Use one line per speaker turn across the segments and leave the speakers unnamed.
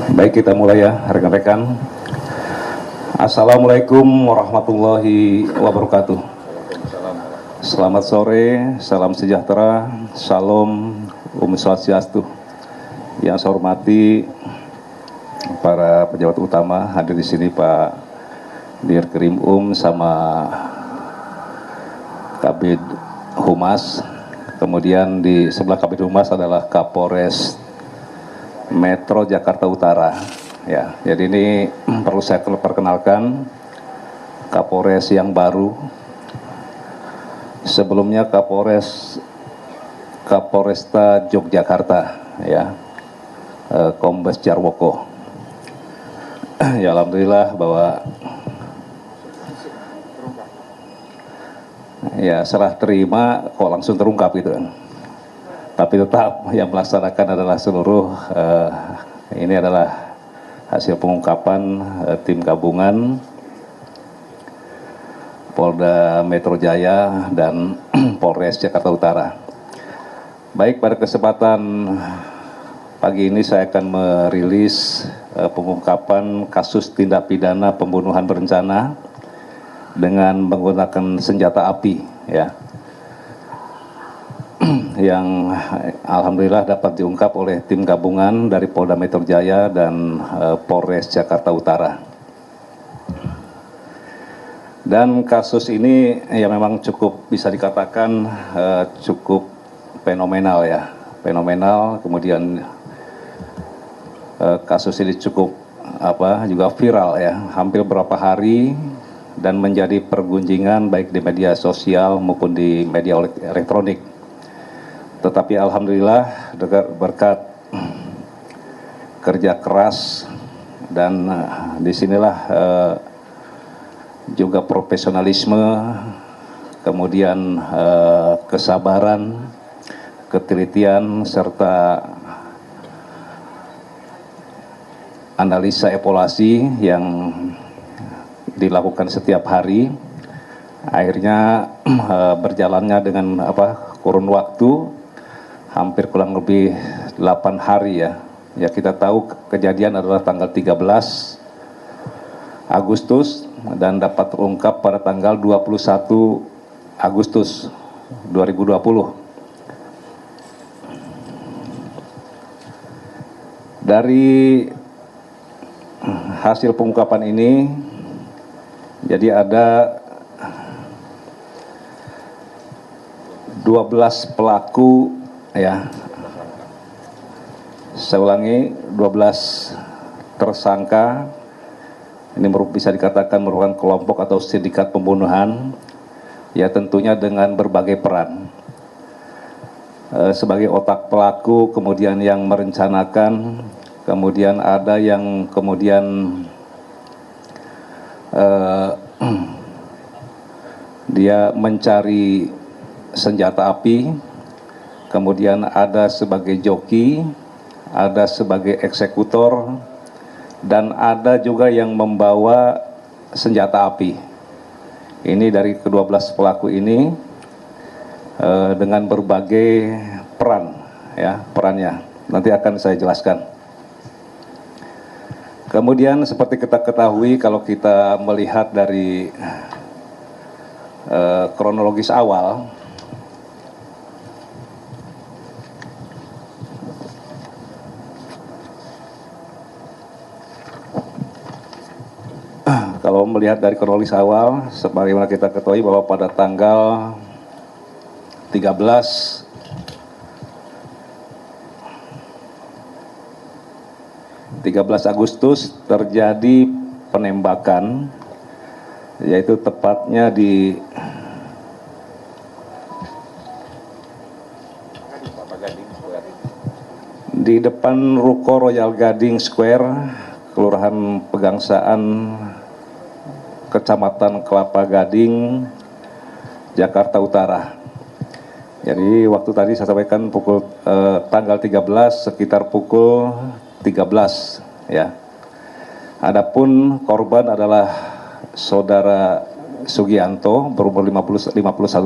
Baik, kita mulai ya rekan-rekan. Assalamualaikum warahmatullahi wabarakatuh. Selamat sore, salam sejahtera, salam Om Swastiastu. Yang saya hormati para pejabat utama hadir di sini, Pak Dir Krim sama Kabid Humas. Kemudian di sebelah Kabid Humas adalah Kapolres Metro Jakarta Utara. Ya, jadi ini perlu saya perkenalkan Kapolres yang baru. Sebelumnya Kapolresta Yogyakarta, ya, Kombes Jarwoko. Ya, alhamdulillah bahwa ya serah terima kok langsung terungkap gitu kan. Tapi tetap yang melaksanakan adalah seluruh ini adalah hasil pengungkapan tim gabungan Polda Metro Jaya dan Polres Jakarta Utara. Baik, pada kesempatan pagi ini saya akan merilis pengungkapan kasus tindak pidana pembunuhan berencana dengan menggunakan senjata api, ya, yang alhamdulillah dapat diungkap oleh tim gabungan dari Polda Metro Jaya dan Polres Jakarta Utara. Dan kasus ini ya memang cukup bisa dikatakan cukup fenomenal, ya, fenomenal. Kemudian kasus ini cukup juga viral, ya, hampir beberapa hari dan menjadi pergunjingan baik di media sosial maupun di media elektronik. Tetapi alhamdulillah berkat kerja keras dan disinilah juga profesionalisme, kemudian kesabaran, ketelitian, serta analisa evaluasi yang dilakukan setiap hari, akhirnya berjalannya dengan kurun waktu hampir kurang lebih 8 hari, ya. Ya, kita tahu kejadian adalah tanggal 13 Agustus dan dapat terungkap pada tanggal 21 Agustus 2020. Dari hasil pengungkapan ini, jadi ada 12 pelaku, ya, saya ulangi, 12 tersangka. Ini bisa dikatakan merupakan kelompok atau sindikat pembunuhan, ya, tentunya dengan berbagai peran. Sebagai otak pelaku, kemudian yang merencanakan, kemudian ada yang kemudian dia mencari senjata api, kemudian ada sebagai joki, ada sebagai eksekutor, dan ada juga yang membawa senjata api. Ini dari ke-12 pelaku ini dengan berbagai peran, ya, perannya. Nanti akan saya jelaskan. Kemudian seperti kita ketahui, kalau kita melihat dari kronologis awal, kalau melihat dari kronologis awal, sebagaimana kita ketahui bahwa pada tanggal 13 Agustus terjadi penembakan, yaitu tepatnya di depan Ruko Royal Gading Square, Kelurahan Pegangsaan, Kecamatan Kelapa Gading, Jakarta Utara. Jadi waktu tadi saya sampaikan tanggal 13 sekitar pukul 13, ya. Adapun korban adalah saudara Sugianto berumur 51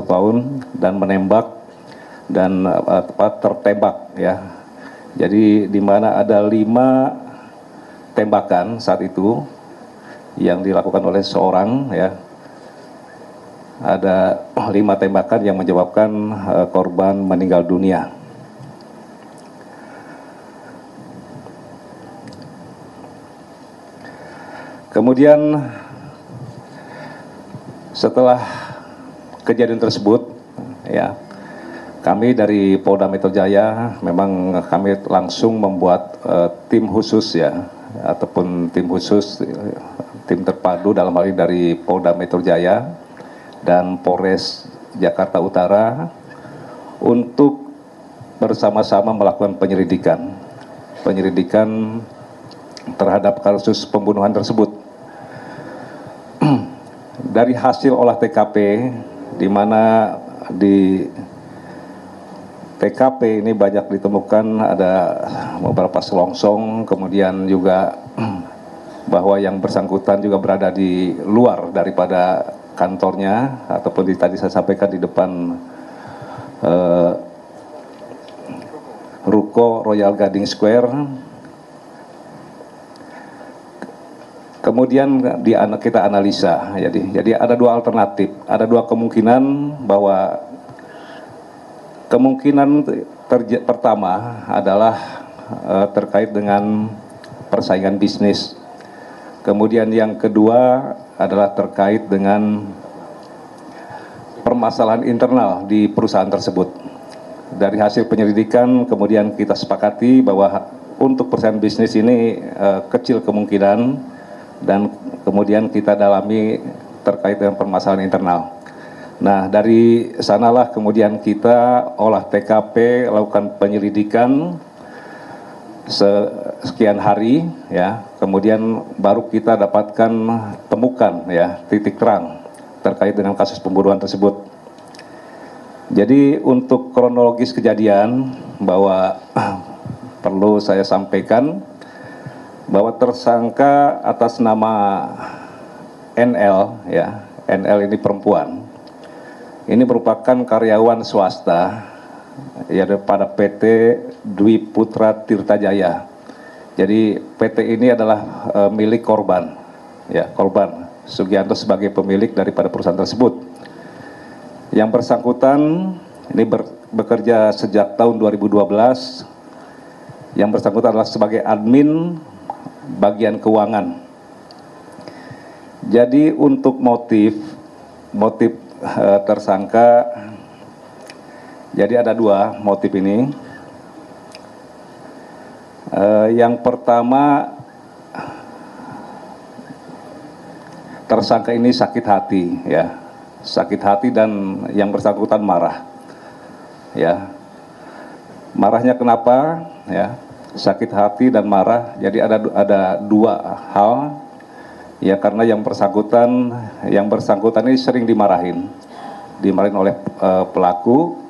tahun dan menembak dan tertembak, ya. Jadi di mana ada 5 tembakan saat itu yang dilakukan oleh seorang, ya. Ada 5 tembakan yang menyebabkan korban meninggal dunia. Kemudian setelah kejadian tersebut, ya, kami dari Polda Metro Jaya memang kami langsung membuat tim khusus, ya, ataupun tim khusus, tim terpadu dalam hal ini dari Polda Metro Jaya dan Polres Jakarta Utara untuk bersama-sama melakukan penyelidikan terhadap kasus pembunuhan tersebut. Dari hasil olah TKP, di mana di TKP ini banyak ditemukan ada beberapa selongsong, kemudian juga bahwa yang bersangkutan juga berada di luar daripada kantornya, ataupun tadi saya sampaikan di depan ruko Royal Gading Square. Kemudian kita analisa, jadi ada 2 alternatif, ada 2 kemungkinan, bahwa kemungkinan pertama adalah terkait dengan persaingan bisnis. Kemudian yang kedua adalah terkait dengan permasalahan internal di perusahaan tersebut. Dari hasil penyelidikan kemudian kita sepakati bahwa untuk persaingan bisnis ini kecil kemungkinan, dan kemudian kita dalami terkait dengan permasalahan internal. Nah, dari sanalah kemudian kita olah TKP, lakukan penyelidikan sekian hari, ya. Kemudian baru kita dapatkan temukan, ya, titik terang terkait dengan kasus pembunuhan tersebut. Jadi untuk kronologis kejadian, bahwa perlu saya sampaikan bahwa tersangka atas nama NL, ya, NL ini perempuan, ini merupakan karyawan swasta, ya, pada PT Dwi Putra Tirta Jaya. Jadi PT ini adalah milik korban, ya, korban Sugianto sebagai pemilik daripada perusahaan tersebut. Yang bersangkutan ini bekerja sejak tahun 2012. Yang bersangkutan adalah sebagai admin bagian keuangan. Jadi untuk motif tersangka, jadi ada 2 motif ini. Yang pertama, tersangka ini sakit hati, ya, sakit hati, dan yang bersangkutan marah, ya. Marahnya kenapa, ya? Sakit hati dan marah. Jadi ada 2 hal, ya, karena yang bersangkutan ini sering dimarahin oleh pelaku,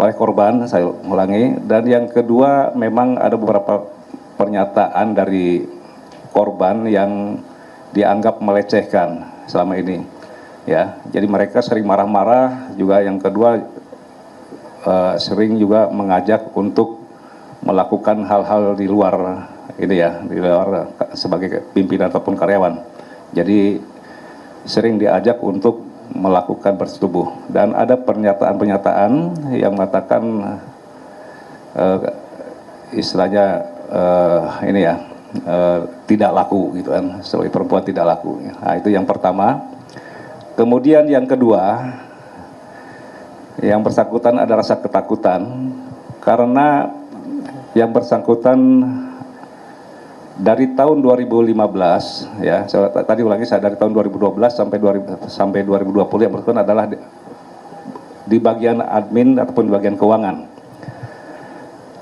oleh korban, saya ulangi. Dan yang kedua, memang ada beberapa pernyataan dari korban yang dianggap melecehkan selama ini, ya. Jadi mereka sering marah-marah juga. Yang kedua, sering juga mengajak untuk melakukan hal-hal di luar ini, ya, di luar sebagai pimpinan ataupun karyawan. Jadi sering diajak untuk melakukan bersetubuh, dan ada pernyataan-pernyataan yang mengatakan istilahnya ini, ya, tidak laku, gitu kan, sebagai perempuan tidak laku. Nah, itu yang pertama. Kemudian yang kedua, yang bersangkutan ada rasa ketakutan karena yang bersangkutan dari tahun 2015, ya, tadi ulangi, saya dari tahun 2012 sampai 2020 yang bersangkutan adalah di bagian admin ataupun di bagian keuangan.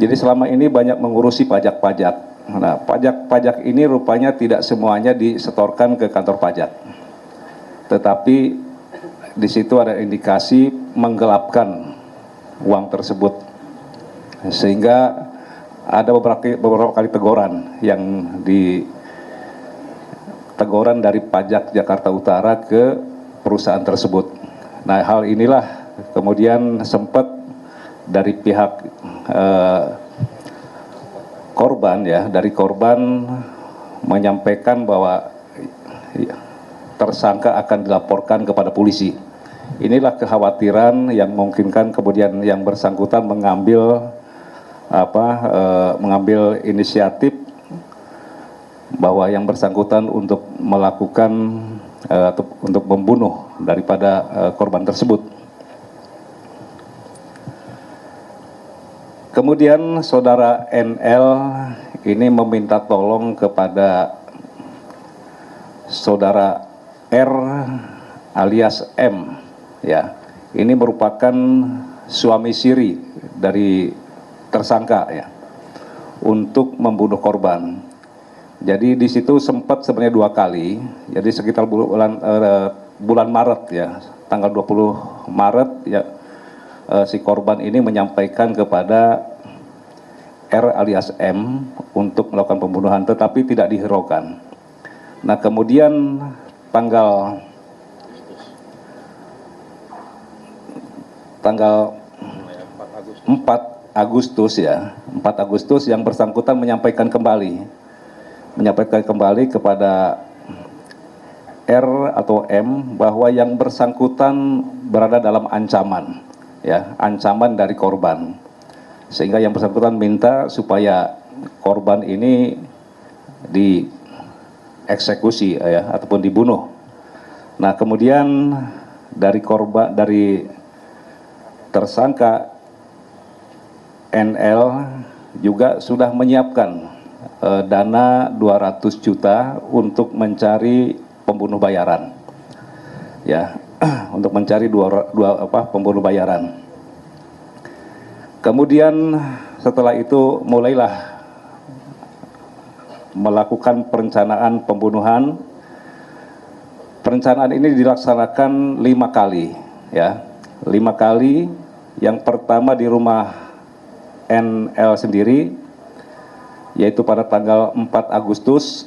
Jadi selama ini banyak mengurusi pajak-pajak. Nah, pajak-pajak ini rupanya tidak semuanya disetorkan ke kantor pajak, tetapi di situ ada indikasi menggelapkan uang tersebut, sehingga ada beberapa kali teguran dari pajak Jakarta Utara ke perusahaan tersebut. Nah, hal inilah kemudian sempat dari pihak korban, ya, dari korban menyampaikan bahwa tersangka akan dilaporkan kepada polisi. Inilah kekhawatiran yang memungkinkan kemudian yang bersangkutan mengambil inisiatif bahwa yang bersangkutan untuk melakukan untuk membunuh daripada korban tersebut. Kemudian saudara NL ini meminta tolong kepada saudara R alias M, ya. Ini merupakan suami siri dari tersangka, ya, untuk membunuh korban. Jadi di situ sempat sebenarnya 2 kali. Jadi sekitar bulan Maret, ya, tanggal 20 Maret, ya, si korban ini menyampaikan kepada R alias M untuk melakukan pembunuhan, tetapi tidak dihiraukan. Nah, kemudian tanggal 4 Agustus, ya, 4 Agustus yang bersangkutan menyampaikan kembali kepada R atau M bahwa yang bersangkutan berada dalam ancaman, ya, ancaman dari korban, sehingga yang bersangkutan minta supaya korban ini dieksekusi, ya, ataupun dibunuh. Nah, kemudian dari tersangka NL juga sudah menyiapkan dana 200 juta untuk mencari pembunuh bayaran, ya, untuk mencari pembunuh bayaran. Kemudian setelah itu mulailah melakukan perencanaan pembunuhan. Perencanaan ini dilaksanakan 5 kali, ya, 5 kali. Yang pertama di rumah NL sendiri, yaitu pada tanggal 4 Agustus,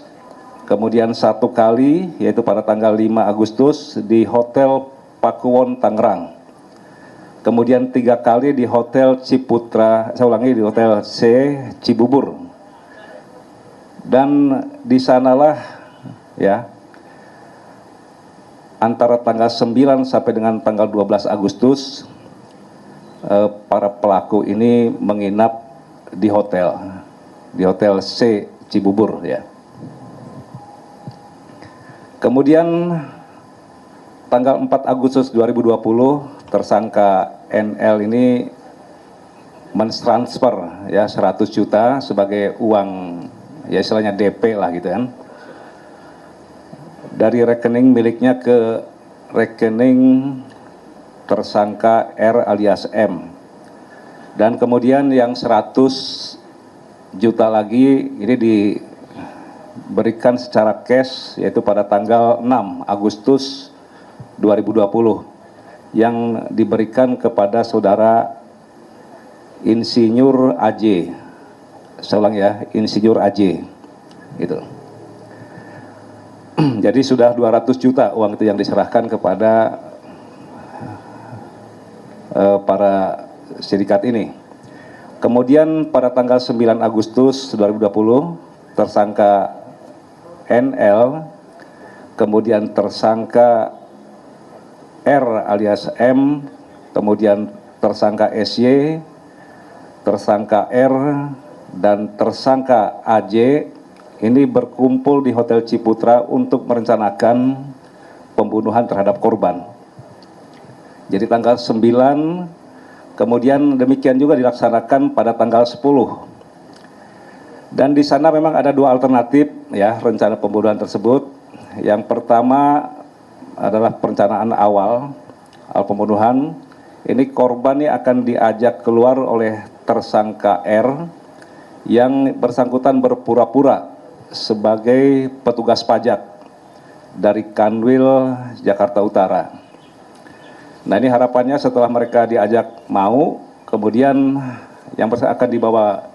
kemudian 1 kali yaitu pada tanggal 5 Agustus di Hotel Pakuwon Tangerang, kemudian 3 kali di Hotel Ciputra, saya ulangi, di Hotel C Cibubur, dan di sanalah, ya, antara tanggal 9 sampai dengan tanggal 12 Agustus para pelaku ini menginap di Hotel C Cibubur, ya. Kemudian tanggal 4 Agustus 2020 tersangka NL ini mentransfer, ya, 100 juta sebagai uang, ya, istilahnya DP lah gitu kan, dari rekening miliknya ke rekening tersangka R alias M. Dan kemudian yang 100 juta lagi ini diberikan secara cash, yaitu pada tanggal 6 Agustus 2020 yang diberikan kepada saudara Insinyur AJ. Saya ulang, ya, Insinyur AJ gitu. Jadi sudah 200 juta uang itu yang diserahkan kepada para sindikat ini. Kemudian pada tanggal 9 Agustus 2020 tersangka NL, kemudian tersangka R alias M, kemudian tersangka SY, tersangka R, dan tersangka AJ ini berkumpul di Hotel Ciputra untuk merencanakan pembunuhan terhadap korban. Jadi tanggal 9, kemudian demikian juga dilaksanakan pada tanggal 10. Dan di sana memang ada 2 alternatif, ya, rencana pembunuhan tersebut. Yang pertama adalah perencanaan awal pembunuhan. Ini korban ini akan diajak keluar oleh tersangka R yang bersangkutan berpura-pura sebagai petugas pajak dari Kanwil Jakarta Utara. Nah, ini harapannya setelah mereka diajak mau, kemudian yang akan dibawa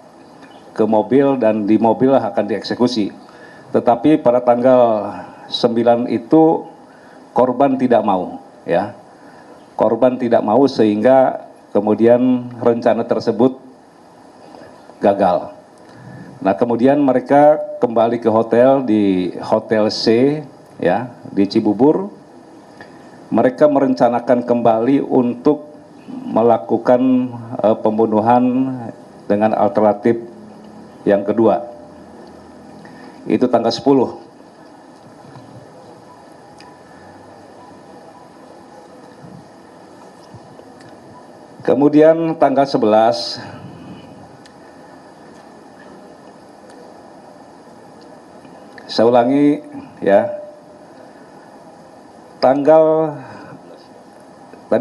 ke mobil dan di mobil akan dieksekusi. Tetapi pada tanggal 9 itu korban tidak mau, ya. Korban tidak mau sehingga kemudian rencana tersebut gagal. Nah, kemudian mereka kembali ke hotel di Hotel C, ya, di Cibubur. Mereka merencanakan kembali untuk melakukan pembunuhan dengan alternatif yang kedua. Itu tanggal 10. Kemudian tanggal 11, saya ulangi ya, tadi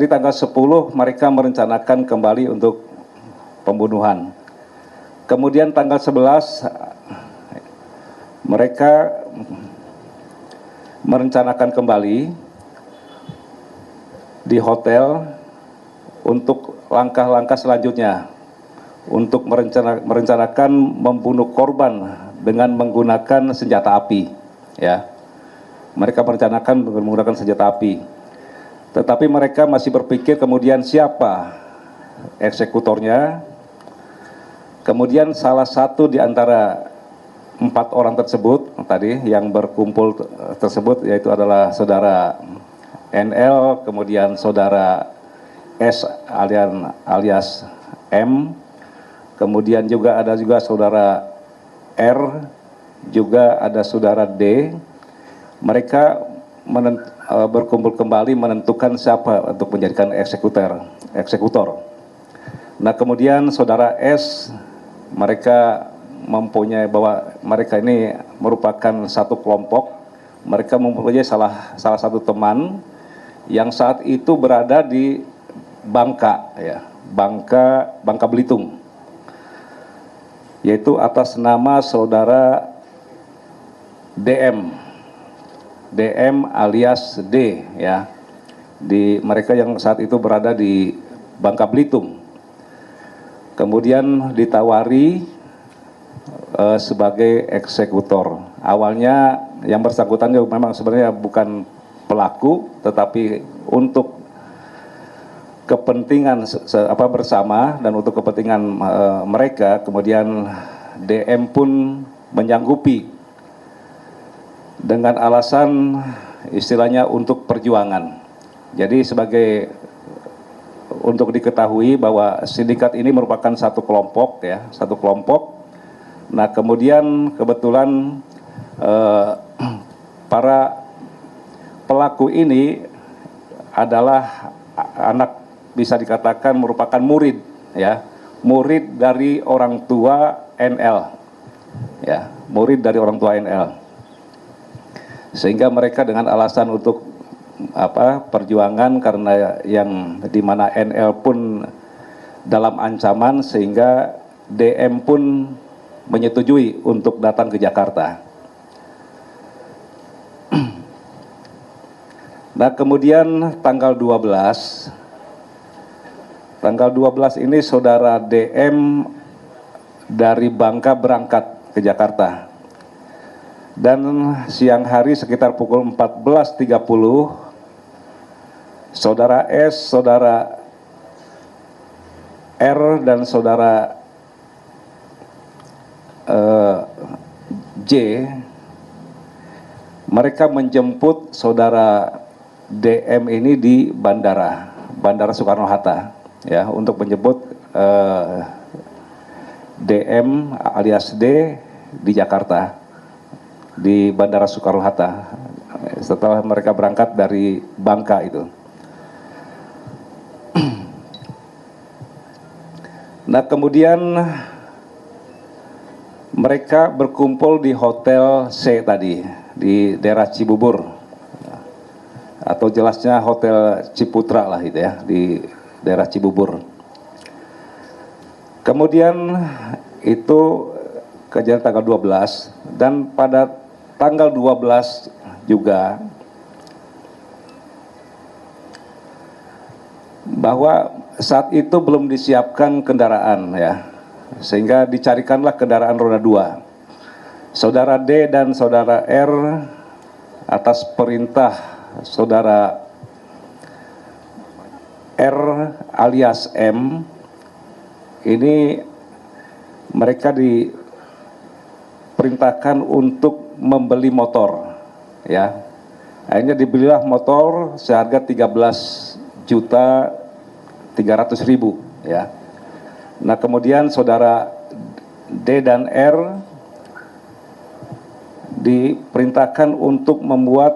tanggal 10 mereka merencanakan kembali untuk pembunuhan. Kemudian tanggal 11 mereka merencanakan kembali di hotel untuk langkah-langkah selanjutnya, untuk merencanakan membunuh korban dengan menggunakan senjata api, ya. Mereka merencanakan menggunakan senjata api. Tetapi mereka masih berpikir kemudian siapa eksekutornya. Kemudian salah satu di antara 4 orang tersebut tadi yang berkumpul tersebut yaitu adalah saudara NL, kemudian saudara S alias M, kemudian juga ada saudara R, juga ada saudara D. Mereka berkumpul kembali menentukan siapa untuk menjadikan eksekutor. Nah, kemudian saudara S, mereka mempunyai bahwa mereka ini merupakan satu kelompok. Mereka mempunyai salah satu teman yang saat itu berada di Bangka, ya, Bangka Belitung, yaitu atas nama saudara DM alias D, ya, di mereka yang saat itu berada di Bangka Belitung. Kemudian ditawari sebagai eksekutor. Awalnya yang bersangkutan memang sebenarnya bukan pelaku, tetapi untuk kepentingan bersama dan untuk kepentingan mereka, kemudian DM pun menyanggupi dengan alasan istilahnya untuk perjuangan. Jadi untuk diketahui bahwa sindikat ini merupakan satu kelompok, ya, satu kelompok. Nah, kemudian kebetulan para pelaku ini adalah anak, bisa dikatakan merupakan murid, ya, murid dari orang tua NL, ya, murid dari orang tua NL. Sehingga mereka dengan alasan untuk perjuangan, karena yang dimana NL pun dalam ancaman, sehingga DM pun menyetujui untuk datang ke Jakarta. Nah, kemudian tanggal 12 ini saudara DM dari Bangka berangkat ke Jakarta. Dan siang hari sekitar pukul 14.30, saudara S, saudara R, dan saudara J, mereka menjemput saudara DM ini di Bandara Soekarno-Hatta, ya, untuk menjemput DM alias D di Jakarta, di Bandara Soekarno-Hatta, setelah mereka berangkat dari Bangka itu. Nah, kemudian mereka berkumpul di Hotel C tadi, di daerah Cibubur, atau jelasnya Hotel Ciputra lah itu, ya, di daerah Cibubur. Kemudian itu kejadian tanggal 12, dan pada tanggal 12 juga bahwa saat itu belum disiapkan kendaraan, ya, sehingga dicarikanlah kendaraan roda 2. Saudara D dan saudara R atas perintah saudara R alias M ini, mereka diperintahkan untuk membeli motor, ya. Akhirnya dibelilah motor seharga 13.300.000, ya. Nah, kemudian saudara D dan R diperintahkan untuk membuat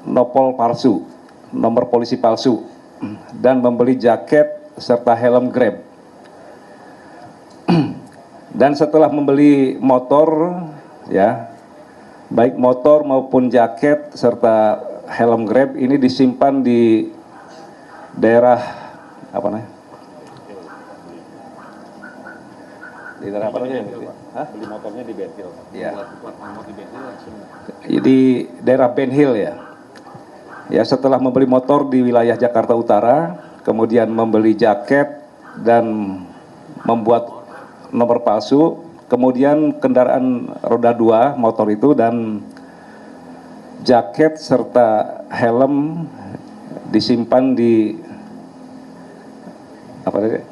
nopol palsu, nomor polisi palsu, dan membeli jaket serta helm Grab. Dan setelah membeli motor, ya, baik motor maupun jaket serta helm Grab ini disimpan di daerah apa namanya? Di daerah apa namanya? Beli motornya di Ben Hill. Ya. Di daerah Ben Hill, ya. Ya, setelah membeli motor di wilayah Jakarta Utara, kemudian membeli jaket dan membuat nomor palsu, kemudian kendaraan roda 2 motor itu dan jaket serta helm disimpan di apa tadi?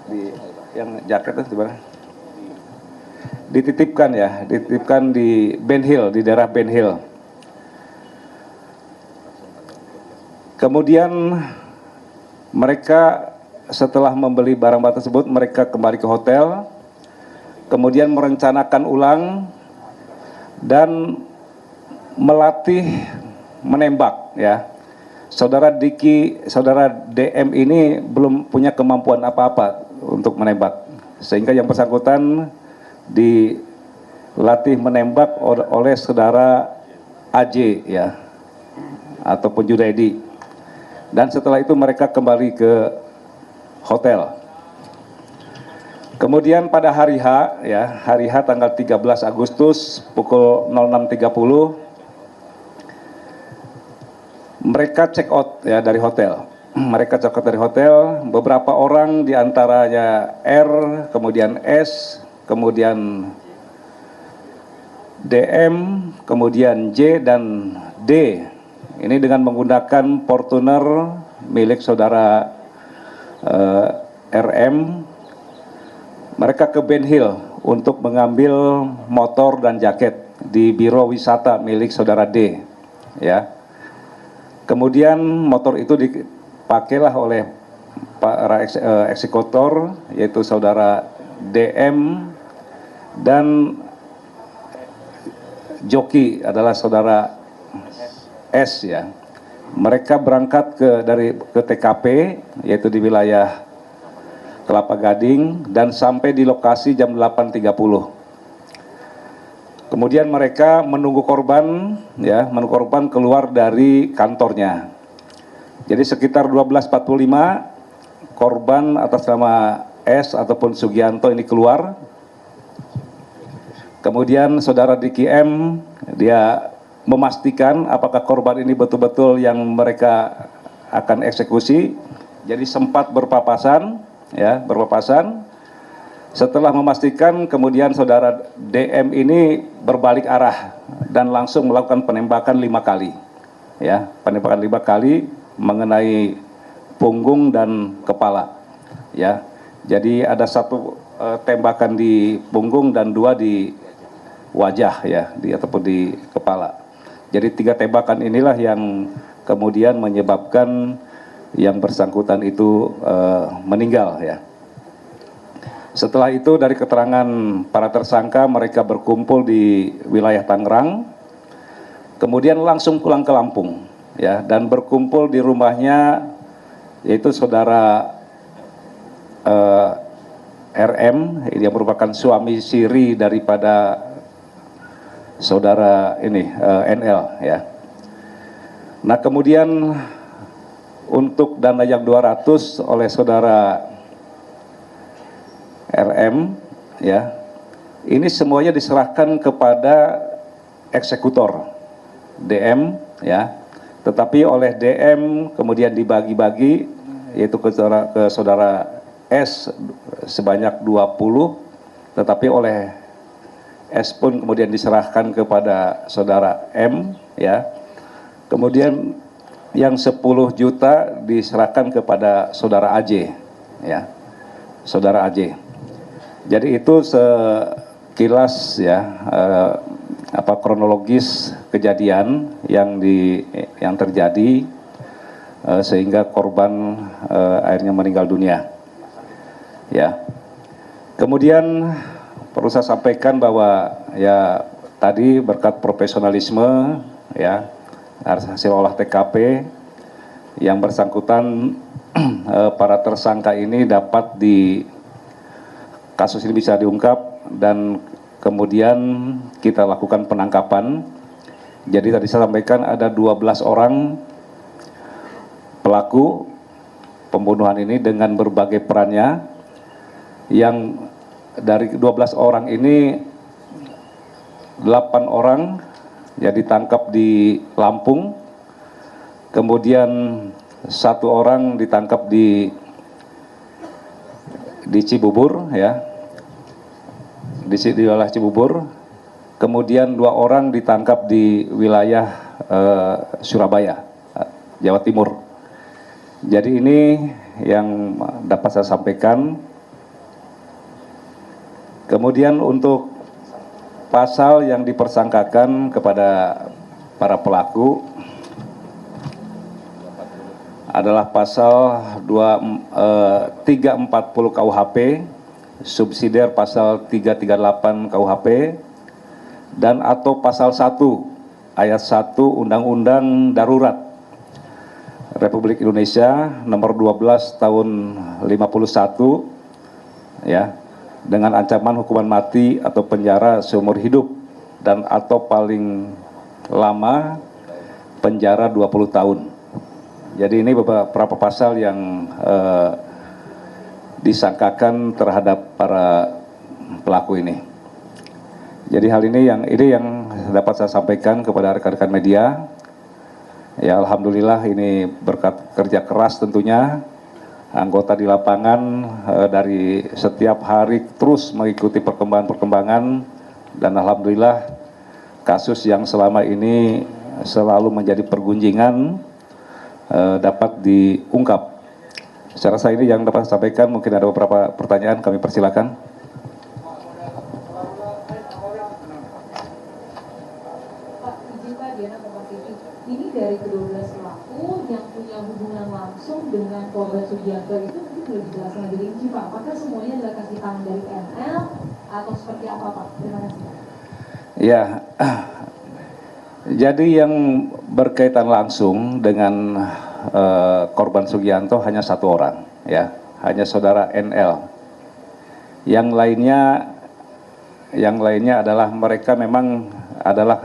Di yang jaket itu di mana? Dititipkan, ya, dititipkan di Ben Hill, di daerah Ben Hill. Kemudian mereka setelah membeli barang-barang tersebut, mereka kembali ke hotel, kemudian merencanakan ulang dan melatih menembak, ya. Saudara DM ini belum punya kemampuan apa-apa untuk menembak, sehingga yang bersangkutan dilatih menembak oleh saudara AJ, ya, ataupun Junaidi. Dan setelah itu mereka kembali ke hotel. Kemudian pada hari H, ya, hari H tanggal 13 Agustus pukul 06.30 mereka check out, ya, dari hotel. Mereka check out dari hotel. Beberapa orang diantaranya R, kemudian S, kemudian DM, kemudian J dan D. Ini dengan menggunakan Fortuner milik saudara RM. Mereka ke Ben Hill untuk mengambil motor dan jaket di biro wisata milik saudara D, ya. Kemudian motor itu dipakailah oleh para eksekutor, yaitu saudara DM dan joki adalah saudara S, ya. Mereka berangkat ke TKP, yaitu di wilayah Kelapa Gading, dan sampai di lokasi jam 8.30. Kemudian mereka menunggu korban, ya, menunggu korban keluar dari kantornya. Jadi sekitar 12.45 korban atas nama S ataupun Sugianto ini keluar. Kemudian saudara Diki M, dia memastikan apakah korban ini betul-betul yang mereka akan eksekusi. Jadi sempat berpapasan, ya, berpapasan. Setelah memastikan, kemudian saudara DM ini berbalik arah dan langsung melakukan penembakan 5 kali, ya, penembakan 5 kali mengenai punggung dan kepala, ya. Jadi ada 1 tembakan di punggung dan 2 di wajah, ya, ataupun di kepala. Jadi 3 tembakan inilah yang kemudian menyebabkan yang bersangkutan itu meninggal, ya. Setelah itu dari keterangan para tersangka, mereka berkumpul di wilayah Tangerang, kemudian langsung pulang ke Lampung, ya, dan berkumpul di rumahnya, yaitu saudara RM, yang merupakan suami siri daripada saudara ini NL, ya. Nah, kemudian untuk dana yang 200 oleh saudara RM, ya, ini semuanya diserahkan kepada eksekutor DM, ya, tetapi oleh DM kemudian dibagi-bagi, yaitu ke saudara S sebanyak 20, tetapi oleh S pun kemudian diserahkan kepada saudara M, ya. Kemudian yang 10 juta diserahkan kepada saudara AJ, ya, saudara AJ. Jadi itu sekilas ya kronologis kejadian yang terjadi sehingga korban akhirnya meninggal dunia. Ya. Kemudian perlu saya sampaikan bahwa ya tadi berkat profesionalisme ya hasil olah TKP yang bersangkutan para tersangka ini dapat kasus ini bisa diungkap dan kemudian kita lakukan penangkapan. Jadi tadi saya sampaikan ada 12 orang pelaku pembunuhan ini dengan berbagai perannya, yang dari 12 orang ini 8 orang ya ditangkap di Lampung, kemudian 1 orang ditangkap di Cibubur ya, di wilayah Cibubur, kemudian 2 orang ditangkap di wilayah Surabaya, Jawa Timur. Jadi ini yang dapat saya sampaikan. Kemudian untuk pasal yang dipersangkakan kepada para pelaku adalah pasal 340 KUHP, subsidiar pasal 338 KUHP, dan atau pasal 1 ayat 1 Undang-Undang Darurat Republik Indonesia nomor 12 tahun 51 ya, dengan ancaman hukuman mati atau penjara seumur hidup dan atau paling lama penjara 20 tahun. Jadi ini beberapa pasal yang disangkakan terhadap para pelaku ini. Jadi hal ini yang dapat saya sampaikan kepada rekan-rekan media. Ya alhamdulillah ini berkat kerja keras tentunya anggota di lapangan dari setiap hari terus mengikuti perkembangan-perkembangan, dan alhamdulillah kasus yang selama ini selalu menjadi pergunjingan dapat diungkap. Saya rasa ini yang dapat saya sampaikan. Mungkin ada beberapa pertanyaan, kami persilakan.
Pak, izin Pak, Diana Kompas TV. Ini dari ke-12 pelaku yang punya hubungan langsung dengan korban Sugianto itu mungkin boleh dijelaskan lebih rinci Pak. Apakah semuanya adalah kasih tangan dari NL atau seperti apa Pak? Terima kasih.
Ya, jadi yang berkaitan langsung dengan korban Sugianto hanya 1 orang, ya, hanya saudara NL. Yang lainnya adalah mereka memang adalah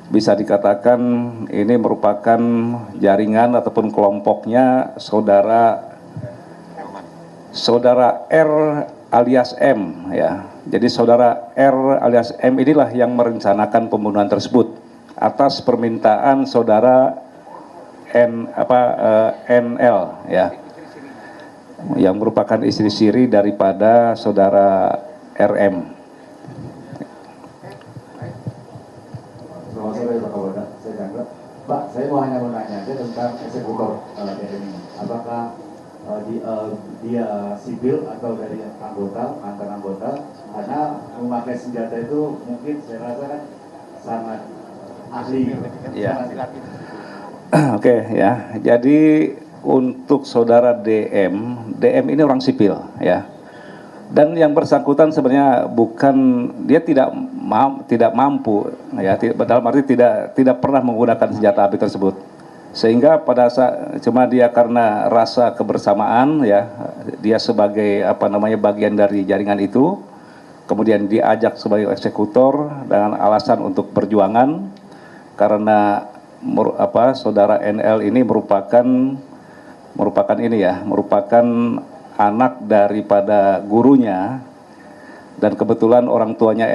bisa dikatakan ini merupakan jaringan ataupun kelompoknya saudara R alias M, ya. Jadi saudara R alias M inilah yang merencanakan pembunuhan tersebut atas permintaan saudara NL, ya, yang merupakan istri siri daripada saudara RM.
Selamat sore Pak Kapolda, saya Chandra. Pak, saya mau hanya menanya aja tentang eksekutor DM ini. Apakah dia sipil atau dari anggota, mantan anggota? Karena memakai senjata itu mungkin saya rasa kan sangat ahli.
Ya. Oke, ya. Jadi untuk saudara DM ini orang sipil, ya. Dan yang bersangkutan sebenarnya dia tidak mampu, ya, dalam arti tidak pernah menggunakan senjata api tersebut. Sehingga pada saat cuma dia karena rasa kebersamaan, ya, dia sebagai bagian dari jaringan itu, kemudian diajak sebagai eksekutor dengan alasan untuk perjuangan, karena saudara NL ini merupakan anak daripada gurunya, dan kebetulan orang tuanya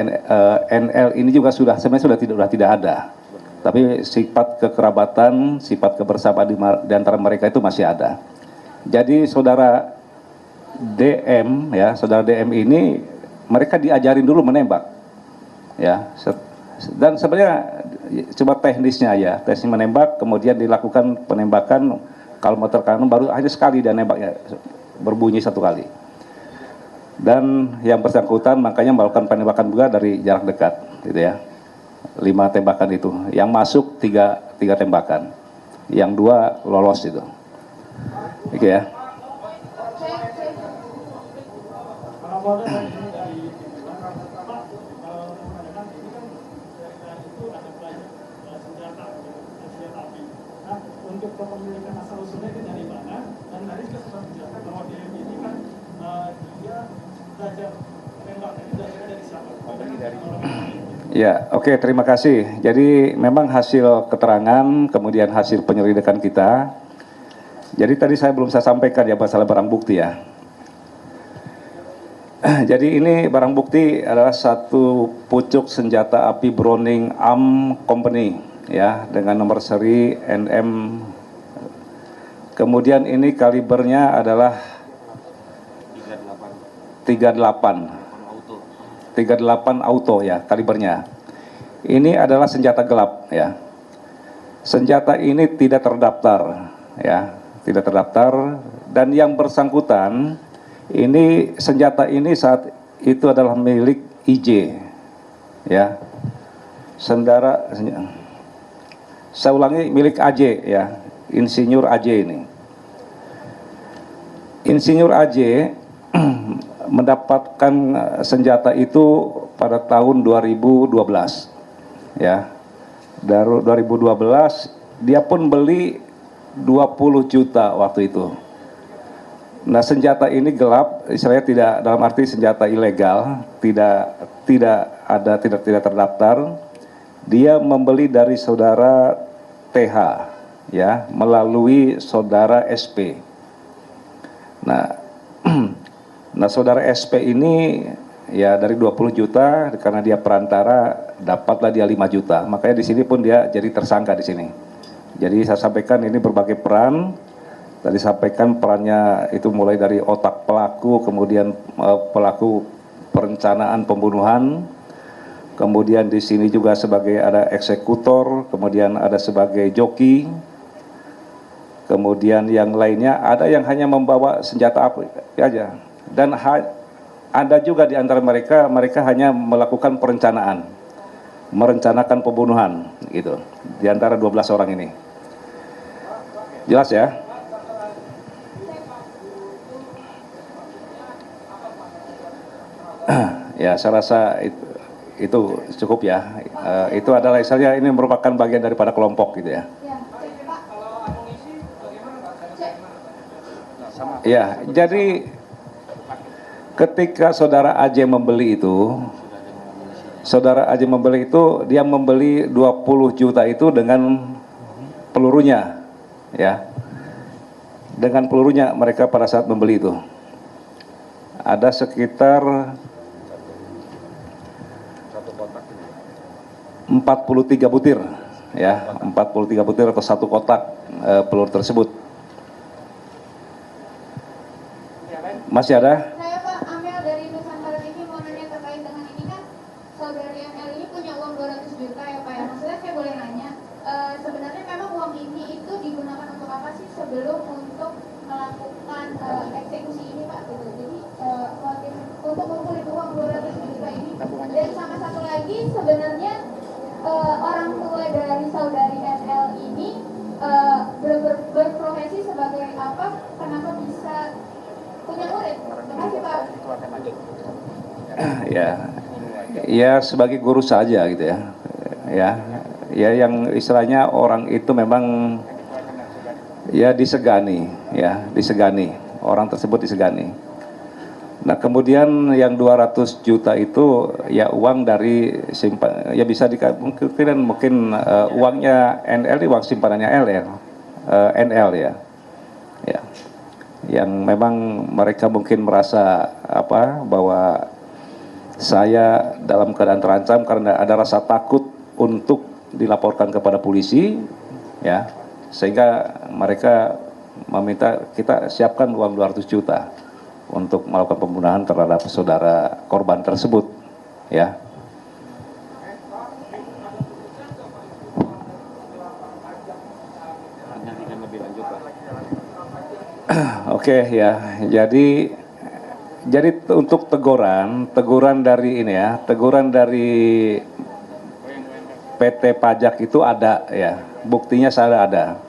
NL ini juga sebenarnya sudah tidak ada, tapi sifat kekerabatan, sifat kebersamaan di antara mereka itu masih ada. Jadi saudara DM ini mereka diajarin dulu menembak, ya, dan sebenarnya cuma teknisnya ya, teknis menembak, kemudian dilakukan penembakan, kalau motor kanan baru hanya sekali dia nembaknya berbunyi 1 kali. Dan yang bersangkutan makanya melakukan penembakan juga dari jarak dekat, gitu ya. 5 tembakan itu, yang masuk tiga tembakan, yang 2 lolos itu, oke ya.
Untuk kepemilikan asal usulnya itu dari mana, dan tadi juga sudah menjelaskan bahwa DM ini kan dia belajar tembakan itu belajar dari siapa?
Ya, oke, terima kasih. Jadi memang hasil keterangan, kemudian hasil penyelidikan kita. Jadi tadi saya belum saya sampaikan ya masalah barang bukti ya. Jadi ini barang bukti adalah satu pucuk senjata api Browning Arm Company ya, dengan nomor seri NM. Kemudian ini kalibernya adalah 38 auto ya kalibernya. Ini adalah senjata gelap ya. Senjata ini tidak terdaftar ya, tidak terdaftar, dan yang bersangkutan ini senjata ini saat itu adalah milik IJ ya. Saya ulangi, milik AJ ya, Insinyur AJ ini. Insinyur AJ mendapatkan senjata itu pada tahun 2012 ya. Dari 2012 dia pun beli 20 juta waktu itu. Nah, senjata ini gelap, istilahnya tidak, dalam arti senjata ilegal, tidak terdaftar. Dia membeli dari saudara TH ya, melalui saudara SP. Nah, saudara SP ini ya dari 20 juta, karena dia perantara, dapatlah dia 5 juta. Makanya di sini pun dia jadi tersangka di sini. Jadi saya sampaikan ini berbagai peran. Tadi sampaikan perannya itu mulai dari otak pelaku, kemudian pelaku perencanaan pembunuhan, kemudian di sini juga sebagai ada eksekutor, kemudian ada sebagai joki, kemudian yang lainnya ada yang hanya membawa senjata api aja, dan ada juga di antara mereka hanya melakukan perencanaan, merencanakan pembunuhan gitu, di antara 12 orang ini. Jelas ya? Ya, saya rasa itu cukup ya. Itu adalah misalnya ini merupakan bagian daripada kelompok gitu ya. Ya, jadi ketika saudara AJ membeli itu, dia membeli 20 juta itu dengan pelurunya ya. Dengan pelurunya mereka pada saat membeli itu. Ada sekitar 43 butir ya, 43 butir atau satu kotak peluru tersebut. Masih ada?
Saya Pak Amel dari Nusantara TV mau nanya terkait dengan ini, kan saudari ML ini punya uang 200 juta ya Pak ya. Maksudnya saya boleh nanya, sebenarnya memang uang ini itu digunakan untuk apa sih sebelum untuk melakukan eksekusi ini Pak? Gitu. Jadi untuk mengumpulkan uang 200 juta ini. Dan sama satu lagi, sebenarnya orang tua dari saudari NL ini berprofesi sebagai apa? Kenapa bisa punya murid? Terima kasih Pak.
Ya sebagai guru saja gitu ya. Ya yang istilahnya orang itu memang ya disegani, orang tersebut disegani. Nah, kemudian yang 200 juta itu ya uang dari ya bisa mungkin uangnya NL, uang simpanannya NL ya. Yang memang mereka mungkin merasa bahwa saya dalam keadaan terancam karena ada rasa takut untuk dilaporkan kepada polisi ya, sehingga mereka meminta kita siapkan uang 200 juta untuk melakukan pembunuhan terhadap saudara korban tersebut ya. Oke ya, jadi untuk teguran dari ini ya, teguran dari PT Pajak itu ada ya, buktinya saya ada.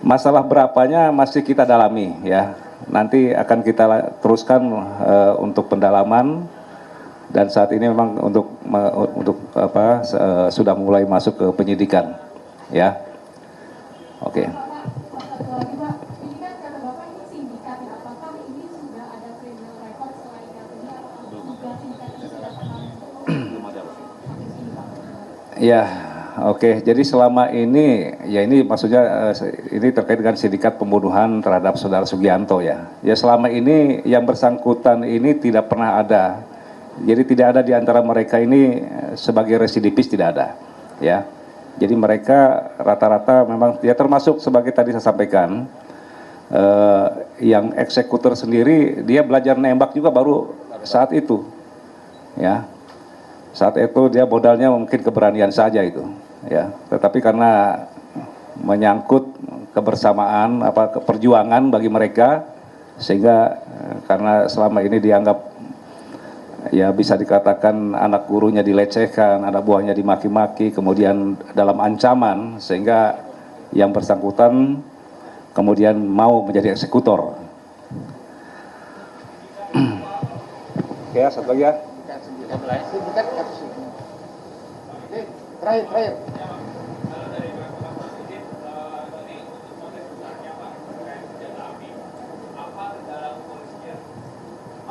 Masalah berapanya masih kita dalami ya. Nanti akan kita teruskan untuk pendalaman, dan saat ini memang sudah mulai masuk ke penyidikan ya. Oke.
Satu lagi Pak, ini kan kata Bapak ini sindikat ya, apakah ini sudah ada criminal record selain yang ini, apakah juga sindikat ini sudah pernah
Ya, oke. Jadi selama ini, ya ini maksudnya ini terkait dengan sindikat pembunuhan terhadap Saudara Sugianto ya. Ya selama ini yang bersangkutan ini tidak pernah ada. Jadi tidak ada di antara mereka ini sebagai residivis, tidak ada. Ya. Jadi mereka rata-rata memang ya termasuk sebagai tadi saya sampaikan, yang eksekutor sendiri dia belajar nembak juga baru saat itu. Ya. Saat itu dia modalnya mungkin keberanian saja itu, ya. Tetapi karena menyangkut kebersamaan, perjuangan bagi mereka, sehingga karena selama ini dianggap ya bisa dikatakan anak gurunya dilecehkan, anak buahnya dimaki-maki, kemudian dalam ancaman, sehingga yang bersangkutan kemudian mau menjadi eksekutor. Oke, satu lagi ya.
Terakhir.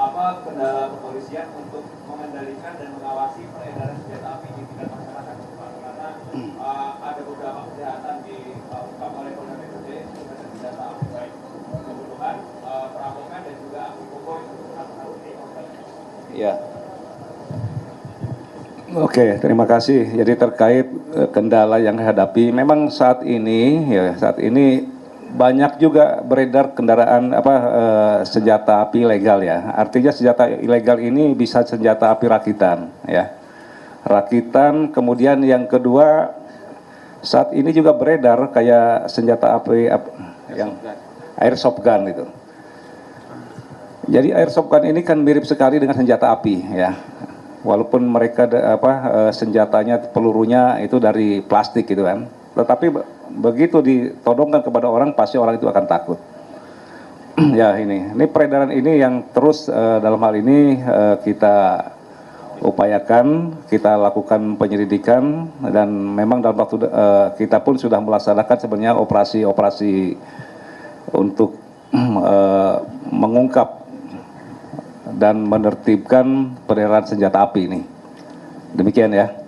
Apa kendala kepolisian untuk mengendalikan dan mengawasi peredaran senjata api di tingkat masyarakat? Karena ada beberapa kejahatan diungkap oleh Polda Metro Jaya dengan senjata api, baik pembunuhan, perampokan, dan juga api pokok itu satu-satu di Polda. Iya. Oke, terima kasih. Jadi terkait kendala yang dihadapi, memang saat ini banyak juga beredar kendaraan senjata api ilegal ya. Artinya senjata ilegal ini bisa senjata api rakitan ya. Rakitan, kemudian yang kedua saat ini juga beredar kayak senjata api yang airsoft gun itu. Jadi airsoft gun ini kan mirip sekali dengan senjata api ya. Walaupun mereka senjatanya, pelurunya itu dari plastik gitu kan. Tetapi begitu ditodongkan kepada orang, pasti orang itu akan takut. Ya ini peredaran ini yang terus dalam hal ini kita upayakan, kita lakukan penyelidikan, dan memang dalam waktu kita pun sudah melaksanakan sebenarnya operasi untuk mengungkap dan menertibkan peredaran senjata api ini. Demikian ya.